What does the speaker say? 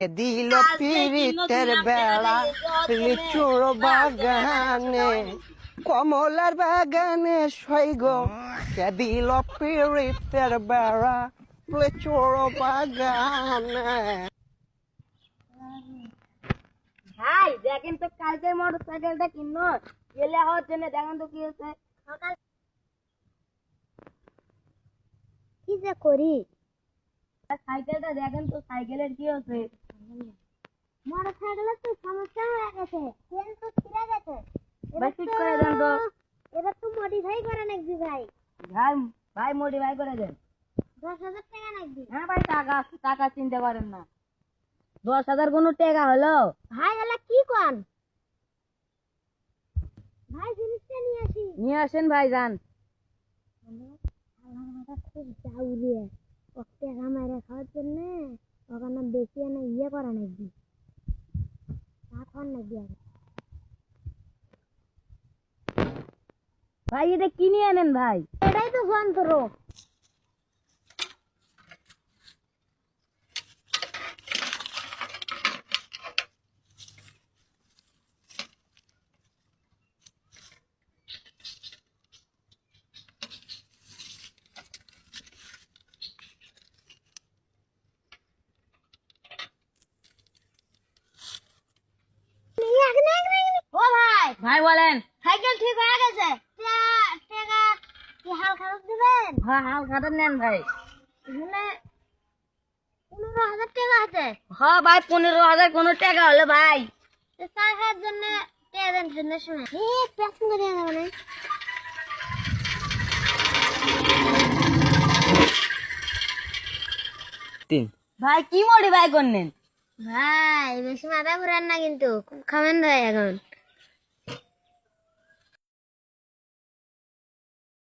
দিল পিরিতের বেড়া লিচুর বাগানে কমলার বাগানে সৈগ দিল পিরিতের বেড়া লিচুর বাগানে। ভাই দেখেন তো কালকে মোটর সাইকেলটা কিনো গেলে হওয়ার জন্য দেখেন তো কি হচ্ছে কি যে করি সাইকেলটা দেখেন তো সাইকেলের কি হচ্ছে মোটর সাইকেলের তো সমস্যা হয়ে গেছে চেন তো ছিঁড়ে গেছে ভাই ঠিক করে দেন তো এবার তো মডিফাই করা নাকি ভাই ভাই ভাই মডিফাই করে দেন 10,000 টাকা নাকি হ্যাঁ ভাই টাকা টাকা চিনতে পারেন না 10,000 কোনো টাকা হলো ভাই এলা কি কোন ভাই জিনিসটা নিয়ে আসি নিয়ে আসেন ভাই যান আলাদা খুব চাউরিয়ে ওকে আমারে খাওয়ার জন্য ওখানে বেশি না ইয়ে করা নাকি এখন নাকি ভাই এটা কি নিয়ে আনেন ভাই এটাই তো যন্ত্র ও ভাই ভাই বলেন সাইকেল ঠিক হয়ে গেছে টাকা কি হাল খারাপ দিবেন হ্যাঁ হাল খাটার নেন ভাই এখানে 15,000 টাকা আছে হ্যাঁ ভাই 15,000 কোনো টাকা হলো ভাই চা খাওয়ার জন্য টাকা দেন জন্য সময় পেছন করে যাবে না ভাই কি মডিফাই করলেন ভাই বেশি মাথা ঘুরান না কিন্তু খুব খাবেন ভাই এখন